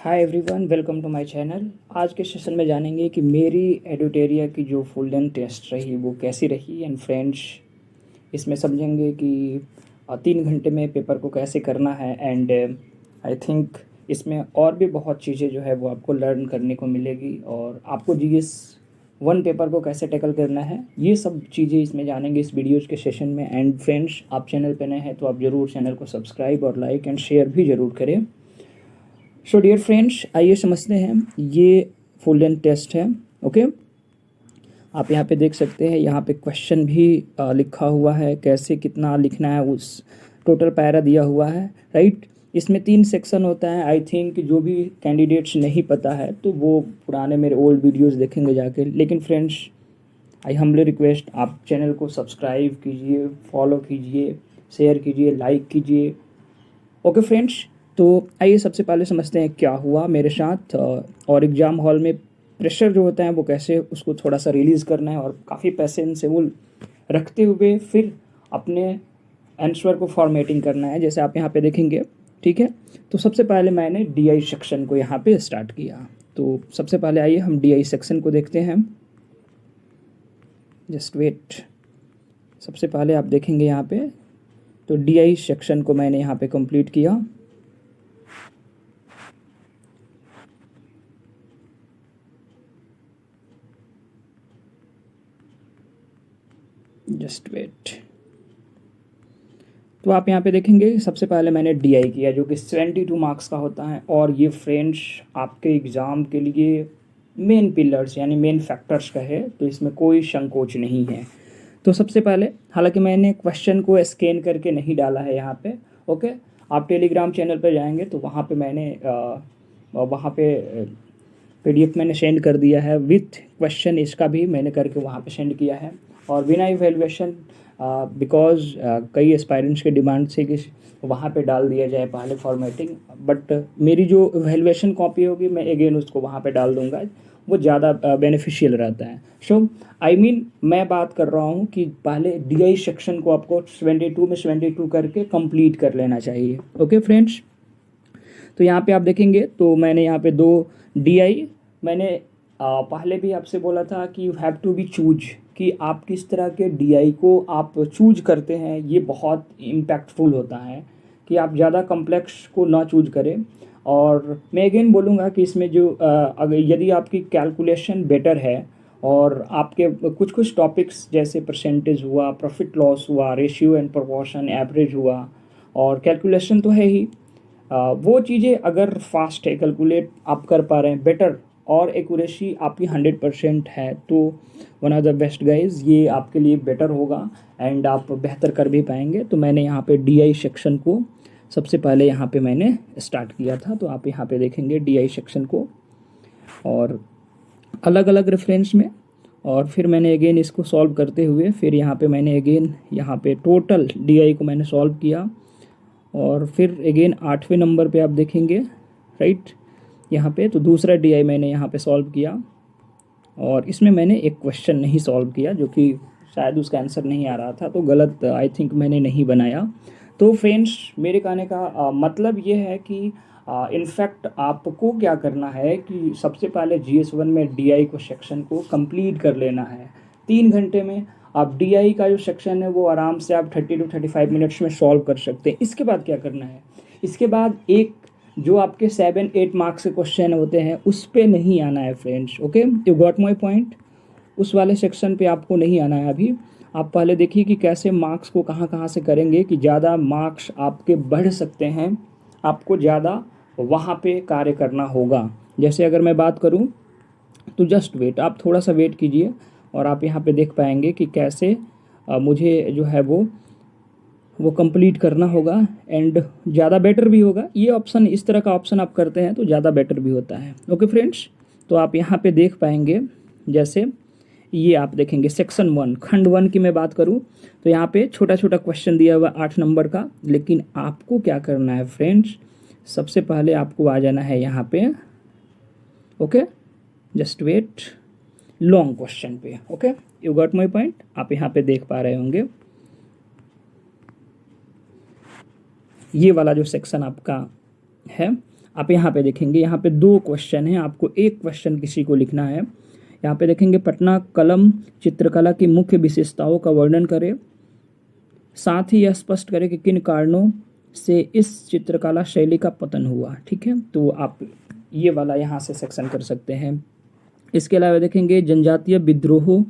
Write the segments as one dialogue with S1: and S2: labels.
S1: Hi everyone, welcome to my channel. आज के session में जानेंगे कि मेरी एडुटेरिया की जो फुल लेंथ टेस्ट रही वो कैसी रही। एंड फ्रेंड्स, इसमें समझेंगे कि 3 घंटे में पेपर को कैसे करना है। एंड आई थिंक इसमें और भी बहुत चीज़ें जो है वो आपको लर्न करने को मिलेगी, और आपको जीएस 1 पेपर को कैसे टैकल करना है, ये सब चीज़ें इसमें जानेंगे इस वीडियोज़ के सेशन में। एंड फ्रेंड्स, आप चैनल पर नए हैं तो आप ज़रूर चैनल को सब्सक्राइब और लाइक एंड शेयर भी ज़रूर करें। सो डियर फ्रेंड्स, आइए समझते हैं। ये फुल लेंथ टेस्ट है। ओके, आप यहाँ पे देख सकते हैं, यहाँ पे क्वेश्चन भी लिखा हुआ है, कैसे कितना लिखना है, उस टोटल पैरा दिया हुआ है, राइट। इसमें 3 सेक्शन होता है। आई थिंक जो भी कैंडिडेट्स नहीं पता है तो वो पुराने मेरे ओल्ड वीडियोस देखेंगे जाके। लेकिन फ्रेंड्स, आई हम्बली रिक्वेस्ट, आप चैनल को सब्सक्राइब कीजिए, फॉलो कीजिए, शेयर कीजिए, लाइक कीजिए। ओके फ्रेंड्स, तो आइए सबसे पहले समझते हैं क्या हुआ मेरे साथ, और एग्ज़ाम हॉल में प्रेशर जो होता है वो कैसे उसको थोड़ा सा रिलीज़ करना है, और काफ़ी पेशेंस से वो रखते हुए फिर अपने आंसर को फॉर्मेटिंग करना है, जैसे आप यहाँ पे देखेंगे। ठीक है, तो सबसे पहले मैंने डीआई सेक्शन को यहाँ पे स्टार्ट किया। तो सबसे पहले आइए हम डीआई सेक्शन को देखते हैं। Just wait. सबसे पहले आप देखेंगे यहाँ पे, तो डीआई सेक्शन को मैंने यहाँ पे कंप्लीट किया। Just wait. तो आप यहाँ पे देखेंगे, सबसे पहले मैंने डीआई किया जो कि 72 मार्क्स का होता है। और ये फ्रेंड्स आपके एग्ज़ाम के लिए मेन पिलर्स यानी मेन फैक्टर्स का है, तो इसमें कोई संकोच नहीं है। तो सबसे पहले, हालांकि मैंने क्वेश्चन को स्कैन करके नहीं डाला है यहाँ पे। ओके, आप टेलीग्राम चैनल पर जाएंगे तो वहाँ पे मैंने वहाँ पे पीडीएफ मैंने सेंड कर दिया है विथ क्वेश्चन, इसका भी मैंने करके वहाँ पे सेंड किया है। और बिना इवैल्यूएशन, बिकॉज कई एस्पायरेंट्स के डिमांड से कि वहाँ पे डाल दिया जाए पहले फॉर्मेटिंग, बट मेरी जो इवैल्यूएशन कॉपी होगी मैं अगेन उसको वहाँ पे डाल दूँगा, वो ज़्यादा बेनिफिशियल रहता है। सो आई मीन, मैं बात कर रहा हूँ कि पहले डीआई सेक्शन को आपको 72 में 72 करके कंप्लीट कर लेना चाहिए। ओके फ्रेंड्स, तो यहाँ पे आप देखेंगे, तो मैंने यहाँ पे 2 डीआई मैंने पहले भी आपसे बोला था कि you have to be choose, कि आप किस तरह के डीआई को आप चूज करते हैं। ये बहुत इम्पैक्टफुल होता है कि आप ज़्यादा कॉम्प्लेक्स को ना चूज करें। और मैं अगेन बोलूँगा कि इसमें जो अगर यदि आपकी कैलकुलेशन बेटर है और आपके कुछ कुछ टॉपिक्स जैसे परसेंटेज हुआ, प्रॉफिट लॉस हुआ, रेशियो एंड प्रोपोर्शन, एवरेज हुआ, और कैलकुलेशन तो है ही, वो चीज़ें अगर फास्ट है, कैलकुलेट आप कर पा रहे हैं बेटर, और एक्यूरेसी आपकी 100% है, तो one of the best guys, ये आपके लिए बेटर होगा एंड आप बेहतर कर भी पाएंगे। तो मैंने यहाँ पे डीआई सेक्शन को सबसे पहले यहाँ पे मैंने स्टार्ट किया था। तो आप यहाँ पे देखेंगे डीआई सेक्शन को, और अलग अलग रेफरेंस में, और फिर मैंने अगेन इसको सॉल्व करते हुए फिर यहाँ पे मैंने अगेन यहाँ पे टोटल डीआई को मैंने सॉल्व किया। और फिर अगेन 8वें नंबर पे आप देखेंगे, राइट, यहाँ पे तो दूसरा डीआई मैंने यहाँ पे सॉल्व किया। और इसमें मैंने एक क्वेश्चन नहीं सॉल्व किया, जो कि शायद उसका आंसर नहीं आ रहा था, तो गलत आई थिंक मैंने नहीं बनाया। तो फ्रेंड्स, मेरे कहने का मतलब ये है कि इनफैक्ट आपको क्या करना है कि सबसे पहले GS1 में डीआई को सेक्शन को कंप्लीट कर लेना है 3 घंटे में। आप डीआई का जो सेक्शन है वो आराम से आप 30 to 35 मिनट्स में सॉल्व कर सकते हैं। इसके बाद क्या करना है, इसके बाद एक जो आपके 7-8 मार्क्स के क्वेश्चन होते हैं उस पे नहीं आना है friends. Okay, you got my point. उस वाले सेक्शन पे आपको नहीं आना है अभी। आप पहले देखिए कि कैसे मार्क्स को कहाँ कहाँ से करेंगे कि ज़्यादा मार्क्स आपके बढ़ सकते हैं, आपको ज़्यादा वहाँ पे कार्य करना होगा। जैसे अगर मैं बात करूँ तो जस्ट वेट, आप थोड़ा सा वेट कीजिए और आप यहाँ पे देख पाएंगे कि कैसे मुझे जो है वो कंप्लीट करना होगा, एंड ज़्यादा बेटर भी होगा। ये ऑप्शन, इस तरह का ऑप्शन आप करते हैं तो ज़्यादा बेटर भी होता है। ओके फ्रेंड्स, तो आप यहाँ पे देख पाएंगे, जैसे ये आप देखेंगे सेक्शन 1 खंड 1 की मैं बात करूँ तो यहाँ पे छोटा छोटा क्वेश्चन दिया हुआ 8 नंबर का। लेकिन आपको क्या करना है फ्रेंड्स, सबसे पहले आपको आ जाना है यहाँ पे, okay, just wait, long question पे। Okay, you got my point. आप यहाँ पे देख पा रहे होंगे ये वाला जो सेक्शन आपका है, आप यहाँ पे देखेंगे, यहाँ पे 2 क्वेश्चन हैं, आपको एक क्वेश्चन किसी को लिखना है। यहाँ पे देखेंगे पटना कलम चित्रकला की मुख्य विशेषताओं का वर्णन करें, साथ ही यह स्पष्ट करें कि किन कारणों से इस चित्रकला शैली का पतन हुआ। ठीक है, तो आप ये वाला यहाँ से सेक्शन कर सकते हैं। इसके अलावा देखेंगे जनजातीय विद्रोहों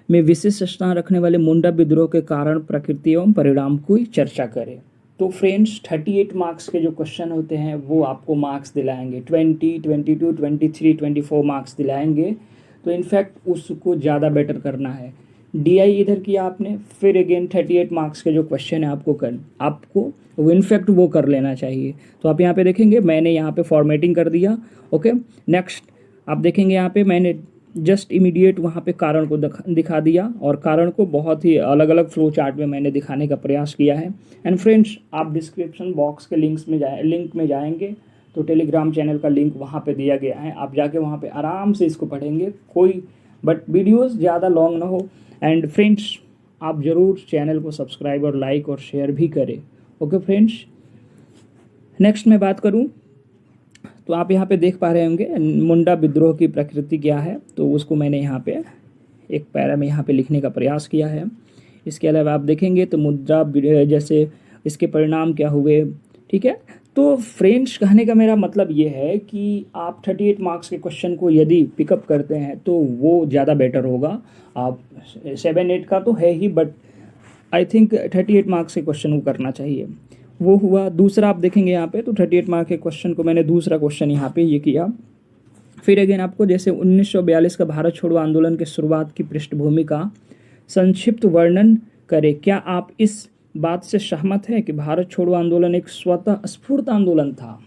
S1: में विशिष्ट स्थान रखने वाले मुंडा विद्रोह के कारण, प्रकृति एवं परिणाम की चर्चा करें। तो फ्रेंड्स 38 मार्क्स के जो क्वेश्चन होते हैं वो आपको मार्क्स दिलाएंगे, 20, 22, 23, 24 मार्क्स दिलाएंगे। तो इनफैक्ट उसको ज़्यादा बेटर करना है। डीआई इधर किया आपने, फिर अगेन 38 मार्क्स के जो क्वेश्चन है आपको वो इनफैक्ट वो कर लेना चाहिए। तो आप यहाँ पे देखेंगे मैंने यहाँ पे फॉर्मेटिंग कर दिया। ओके, नेक्स्ट आप देखेंगे यहाँ पे मैंने जस्ट इमीडिएट वहाँ पे कारण को दिखा दिया, और कारण को बहुत ही अलग अलग फ्लो चार्ट में मैंने दिखाने का प्रयास किया है। एंड फ्रेंड्स आप डिस्क्रिप्शन बॉक्स के लिंक में जाएंगे तो टेलीग्राम चैनल का लिंक वहाँ पे दिया गया है, आप जाके वहाँ पे आराम से इसको पढ़ेंगे, बट वीडियोस ज़्यादा लॉन्ग ना हो। एंड फ्रेंड्स आप ज़रूर चैनल को सब्सक्राइब और लाइक और शेयर भी करें। ओके फ्रेंड्स, नेक्स्ट मैं बात करूँ तो आप यहाँ पे देख पा रहे होंगे मुंडा विद्रोह की प्रकृति क्या है, तो उसको मैंने यहाँ पे एक पैरा में यहाँ पे लिखने का प्रयास किया है। इसके अलावा आप देखेंगे तो मुद्रा जैसे इसके परिणाम क्या हुए। ठीक है, तो फ्रेंड्स कहने का मेरा मतलब ये है कि आप 38 मार्क्स के क्वेश्चन को यदि पिकअप करते हैं तो वो ज़्यादा बेटर होगा। आप 7-8 का तो है ही, बट आई थिंक 38 मार्क्स के क्वेश्चन को करना चाहिए। वो हुआ। दूसरा आप देखेंगे यहाँ पे तो 38 मार्क के क्वेश्चन को मैंने दूसरा क्वेश्चन यहाँ पे ये किया। फिर अगेन आपको जैसे 1942 का भारत छोड़ो आंदोलन के शुरुआत की पृष्ठभूमि का संक्षिप्त वर्णन करें। क्या आप इस बात से सहमत हैं कि भारत छोड़ो आंदोलन एक स्वतः स्फूर्त आंदोलन था?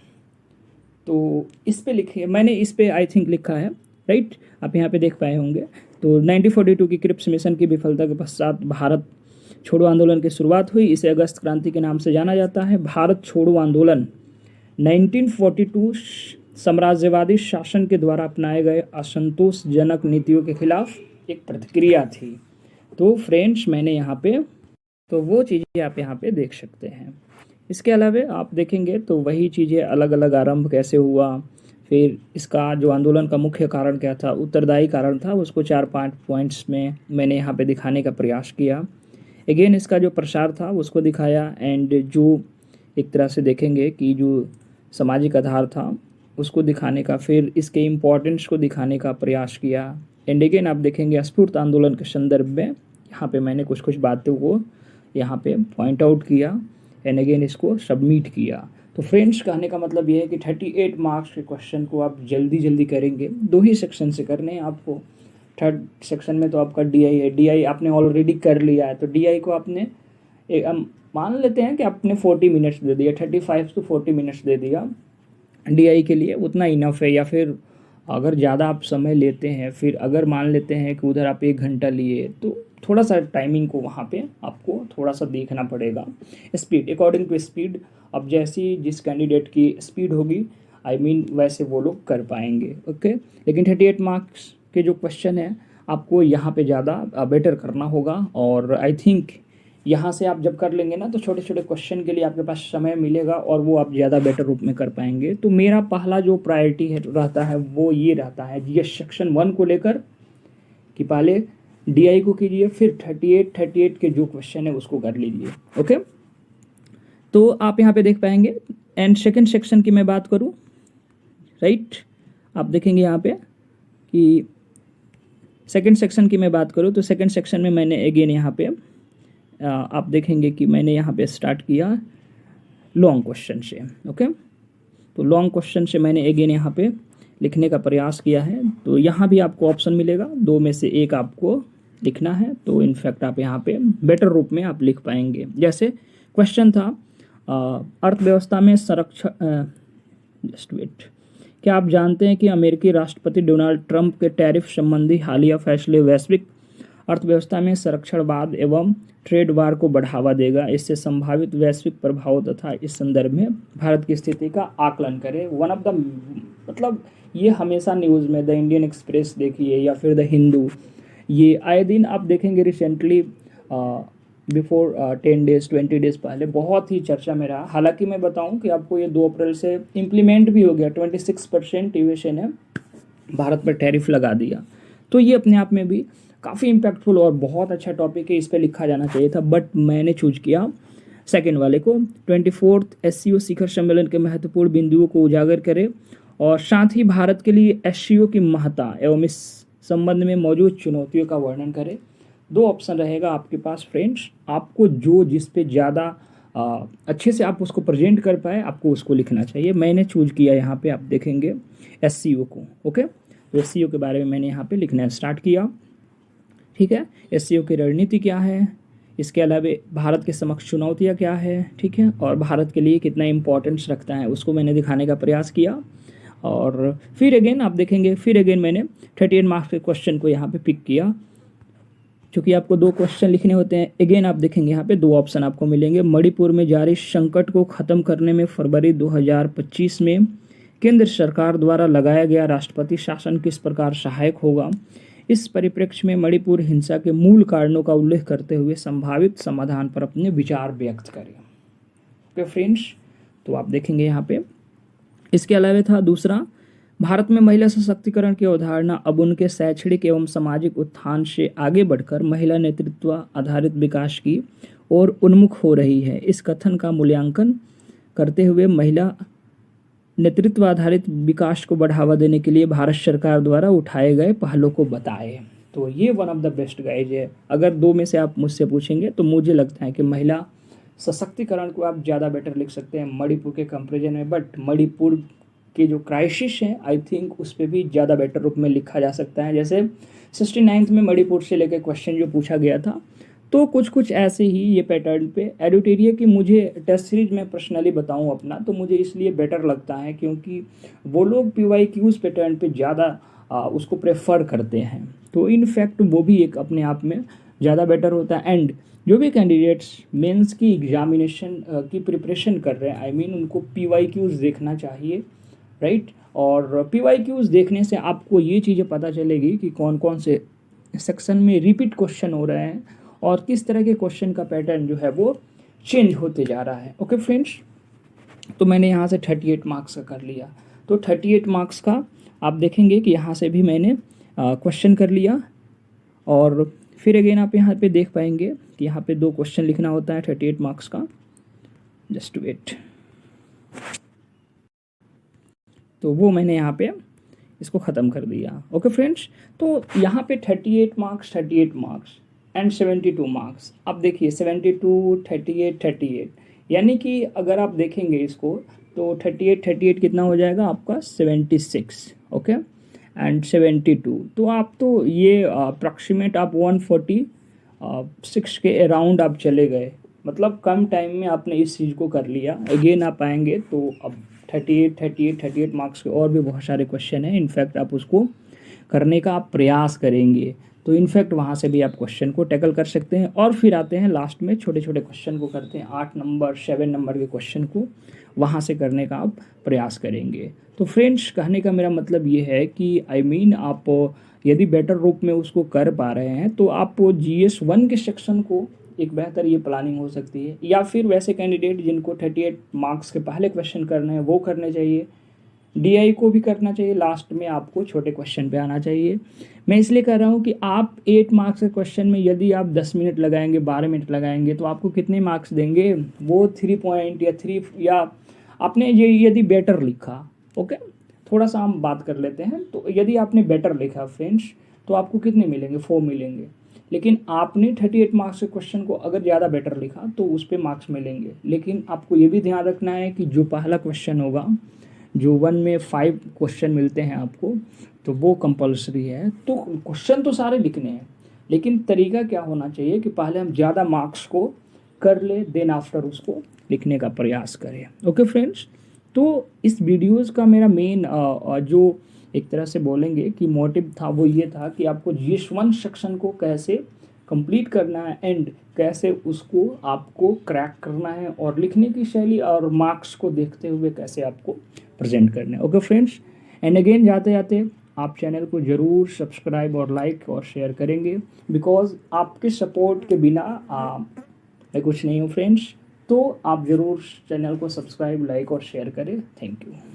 S1: तो इस पे लिखे, मैंने इस पे आई थिंक लिखा है, राइट, आप यहाँ पे देख पाए होंगे। तो 1942 की क्रिप्स मिशन की विफलता के पश्चात भारत छोड़ो आंदोलन की शुरुआत हुई। इसे अगस्त क्रांति के नाम से जाना जाता है। भारत छोड़ो आंदोलन 1942 साम्राज्यवादी शासन के द्वारा अपनाए गए असंतोषजनक नीतियों के खिलाफ एक प्रतिक्रिया थी। तो फ्रेंड्स मैंने यहाँ पे तो वो चीज़ें आप यहाँ पे देख सकते हैं। इसके अलावा आप देखेंगे तो वही चीज़ें अलग अलग आरंभ कैसे हुआ, फिर इसका जो आंदोलन का मुख्य कारण क्या था, उत्तरदायी कारण था, उसको 4-5 पॉइंट्स में मैंने यहाँ पे दिखाने का प्रयास किया। अगेन इसका जो प्रसार था उसको दिखाया, एंड जो एक तरह से देखेंगे कि जो सामाजिक आधार था उसको दिखाने का, फिर इसके इम्पोर्टेंस को दिखाने का प्रयास किया। एंड अगेन आप देखेंगे स्फूर्त आंदोलन के संदर्भ में यहाँ पे मैंने कुछ बातों को यहाँ पे पॉइंट आउट किया, एंड अगेन इसको सबमिट किया। तो फ्रेंड्स कहने का मतलब ये है कि 38 मार्क्स के क्वेश्चन को आप जल्दी करेंगे। 2 ही सेक्शन से करने हैं आपको। थर्ड सेक्शन में तो आपका डीआई है, डीआई आपने ऑलरेडी कर लिया है, तो डीआई को आपने मान लेते हैं कि आपने 40 मिनट्स दे दिया, 35 to 40 मिनट्स दे दिया डीआई के लिए, उतना इनफ है। या फिर अगर ज़्यादा आप समय लेते हैं, फिर अगर मान लेते हैं कि उधर आप 1 घंटा लिए, तो थोड़ा सा टाइमिंग को वहाँ पे आपको थोड़ा सा देखना पड़ेगा। स्पीड अकॉर्डिंग टू स्पीड, अब जैसी जिस कैंडिडेट की स्पीड होगी वैसे वो लोग कर पाएंगे। ओके, लेकिन 38 मार्क्स के जो क्वेश्चन है आपको यहाँ पे ज़्यादा बेटर करना होगा। और आई थिंक यहाँ से आप जब कर लेंगे ना तो छोटे छोटे क्वेश्चन के लिए आपके पास समय मिलेगा और वो आप ज़्यादा बेटर रूप में कर पाएंगे। तो मेरा पहला जो प्रायोरिटी रहता है वो ये रहता है जीएस सेक्शन 1 को लेकर कि पहले डीआई को कीजिए, फिर 38 के जो क्वेश्चन है उसको कर लीजिए। ओके, तो आप यहाँ पे देख पाएंगे। एंड सेकेंड सेक्शन की मैं बात करूँ, राइट, आप देखेंगे यहाँ पे कि सेकेंड सेक्शन की मैं बात करूँ तो सेकेंड सेक्शन में मैंने अगेन यहाँ पे आप देखेंगे कि मैंने यहाँ पे स्टार्ट किया लॉन्ग क्वेश्चन से। ओके, तो लॉन्ग क्वेश्चन से मैंने अगेन यहाँ पे लिखने का प्रयास किया है। तो यहाँ भी आपको ऑप्शन मिलेगा, 2 में से 1 आपको लिखना है। तो इनफैक्ट आप यहाँ पे बेटर रूप में आप लिख पाएंगे। जैसे क्वेश्चन था अर्थव्यवस्था में संरक्षण, जस्ट वेट, क्या आप जानते हैं कि अमेरिकी राष्ट्रपति डोनाल्ड ट्रंप के टैरिफ संबंधी हालिया फैसले वैश्विक अर्थव्यवस्था में संरक्षणवाद एवं ट्रेड वार को बढ़ावा देगा? इससे संभावित वैश्विक प्रभाव तथा इस संदर्भ में भारत की स्थिति का आकलन करें। वन ऑफ द मतलब ये हमेशा न्यूज़ में, द इंडियन एक्सप्रेस देखिए या फिर द हिंदू, ये आए दिन आप देखेंगे रिसेंटली बिफोर 10 डेज़ 20 डेज़ पहले बहुत ही चर्चा में रहा। हालांकि मैं बताऊं कि आपको ये 2 अप्रैल से इम्प्लीमेंट भी हो गया, 26% यूएसए ने भारत पर टैरिफ लगा दिया। तो ये अपने आप में भी काफ़ी इम्पैक्टफुल और बहुत अच्छा टॉपिक है, इस पर लिखा जाना चाहिए था, बट मैंने चूज किया सेकेंड वाले को। 24th एससीओ शिखर सम्मेलन के महत्वपूर्ण बिंदुओं को उजागर करें और साथ ही भारत के लिए एससीओ की महत्ता एवं इस संबंध में मौजूद चुनौतियों का वर्णन करें। 2 ऑप्शन रहेगा आपके पास फ्रेंड्स, आपको जो जिस पे ज़्यादा अच्छे से आप उसको प्रेजेंट कर पाए आपको उसको लिखना चाहिए। मैंने चूज किया यहाँ पे, आप देखेंगे एससीओ को। ओके, तो एससीओ के बारे में मैंने यहाँ पे लिखना स्टार्ट किया। ठीक है, एससीओ की रणनीति क्या है, इसके अलावा भारत के समक्ष चुनौतियाँ क्या है, ठीक है, और भारत के लिए कितना इम्पोर्टेंस रखता है उसको मैंने दिखाने का प्रयास किया। और फिर अगेन आप देखेंगे, फिर अगेन मैंने 38 मार्क्स के क्वेश्चन को यहाँ पे पिक किया, क्योंकि आपको 2 क्वेश्चन लिखने होते हैं। अगेन आप देखेंगे यहाँ पे 2 ऑप्शन आपको मिलेंगे। मणिपुर में जारी संकट को ख़त्म करने में फरवरी 2025 में केंद्र सरकार द्वारा लगाया गया राष्ट्रपति शासन किस प्रकार सहायक होगा। इस परिप्रेक्ष्य में मणिपुर हिंसा के मूल कारणों का उल्लेख करते हुए संभावित समाधान पर अपने विचार व्यक्त करें। ओके फ्रेंड्स, तो आप देखेंगे यहाँ पे। इसके अलावा था दूसरा, भारत में महिला सशक्तिकरण की अवधारणा अब उनके शैक्षणिक एवं सामाजिक उत्थान से आगे बढ़कर महिला नेतृत्व आधारित विकास की ओर उन्मुख हो रही है। इस कथन का मूल्यांकन करते हुए महिला नेतृत्व आधारित विकास को बढ़ावा देने के लिए भारत सरकार द्वारा उठाए गए पहलों को बताएं। तो ये one of the best guide है। अगर 2 में से आप मुझसे पूछेंगे तो मुझे लगता है कि महिला सशक्तिकरण को आप ज़्यादा बेटर लिख सकते हैं मणिपुर के कंपेरिजन में, बट मणिपुर के जो क्राइसिस है आई थिंक उस पर भी ज़्यादा बेटर रूप में लिखा जा सकता है। जैसे 69th में मणिपुर से लेकर क्वेश्चन जो पूछा गया था, तो कुछ ऐसे ही ये पैटर्न पे एडिटोरिया की मुझे टेस्ट सीरीज में पर्सनली बताऊं अपना, तो मुझे इसलिए बेटर लगता है क्योंकि वो लोग PYQs पैटर्न पे ज़्यादा उसको प्रेफर करते हैं। तो इनफैक्ट वो भी एक अपने आप में ज़्यादा बेटर होता है। एंड जो भी कैंडिडेट्स मेंस की एग्जामिनेशन की प्रिपरेशन कर रहे हैं, आई मीन उनको PYQs देखना चाहिए, राइट। और PYQs देखने से आपको ये चीज़ें पता चलेगी कि कौन कौन से सेक्शन में रिपीट क्वेश्चन हो रहे हैं और किस तरह के क्वेश्चन का पैटर्न जो है वो चेंज होते जा रहा है। ओके फ्रेंड्स, तो मैंने यहाँ से 38 मार्क्स का कर लिया। तो 38 मार्क्स का आप देखेंगे कि यहाँ से भी मैंने क्वेश्चन कर लिया। और फिर अगेन आप यहाँ पे देख पाएंगे कि यहाँ पे 2 क्वेश्चन लिखना होता है 38 मार्क्स का। जस्ट वेट, तो वो मैंने यहाँ पे इसको ख़त्म कर दिया। ओके फ्रेंड्स, तो यहाँ पे 38 मार्क्स एंड 72 मार्क्स। अब देखिए 72, 38, 38, यानी कि अगर आप देखेंगे इसको तो 38 कितना हो जाएगा आपका 76। ओके, एंड 72, तो आप तो ये अप्रॉक्सीमेट आप 146 के अराउंड आप चले गए, मतलब कम टाइम में आपने इस चीज़ को कर लिया। अगेन आप आएंगे तो अब 38 मार्क्स के और भी बहुत सारे क्वेश्चन हैं। इनफैक्ट आप उसको करने का आप प्रयास करेंगे तो इनफैक्ट वहाँ से भी आप क्वेश्चन को टैकल कर सकते हैं। और फिर आते हैं लास्ट में छोटे छोटे क्वेश्चन को करते हैं, 8 नंबर 7 नंबर के क्वेश्चन को वहाँ से करने का आप प्रयास करेंगे। तो फ्रेंड्स, कहने का मेरा मतलब ये है कि आई मीन आप यदि बेटर रूप में उसको कर पा रहे हैं तो आप GS 1 के सेक्शन को एक बेहतर ये प्लानिंग हो सकती है। या फिर वैसे कैंडिडेट जिनको 38 मार्क्स के पहले क्वेश्चन करने हैं वो करने चाहिए, DI को भी करना चाहिए, लास्ट में आपको छोटे क्वेश्चन पे आना चाहिए। मैं इसलिए कह रहा हूँ कि आप 8 मार्क्स के क्वेश्चन में यदि आप 10 मिनट लगाएंगे, 12 मिनट लगाएंगे तो आपको कितने मार्क्स देंगे, वो 3 पॉइंट या 3, या आपने ये यदि बेटर लिखा, ओके थोड़ा सा हम बात कर लेते हैं, तो यदि आपने बेटर लिखा फ्रेंड्स तो आपको कितने मिलेंगे, 4 मिलेंगे। लेकिन आपने 38 मार्क्स के क्वेश्चन को अगर ज़्यादा बेटर लिखा तो उस पर मार्क्स मिलेंगे। लेकिन आपको ये भी ध्यान रखना है कि जो पहला क्वेश्चन होगा, जो 1 में 5 क्वेश्चन मिलते हैं आपको, तो वो कंपलसरी है। तो क्वेश्चन तो सारे लिखने हैं, लेकिन तरीका क्या होना चाहिए कि पहले हम ज़्यादा मार्क्स को कर ले, देन आफ्टर उसको लिखने का प्रयास करें। ओके फ्रेंड्स, तो इस वीडियोस का मेरा मेन जो एक तरह से बोलेंगे कि मोटिव था वो ये था कि आपको GS 1 सेक्शन को कैसे कंप्लीट करना है एंड कैसे उसको आपको क्रैक करना है, और लिखने की शैली और मार्क्स को देखते हुए कैसे आपको प्रेजेंट करना है। ओके फ्रेंड्स, एंड अगेन जाते जाते आप चैनल को ज़रूर सब्सक्राइब और लाइक और शेयर करेंगे, बिकॉज आपके सपोर्ट के बिना मैं कुछ नहीं हूँ फ्रेंड्स। तो आप ज़रूर चैनल को सब्सक्राइब, लाइक और शेयर करें। Thank you.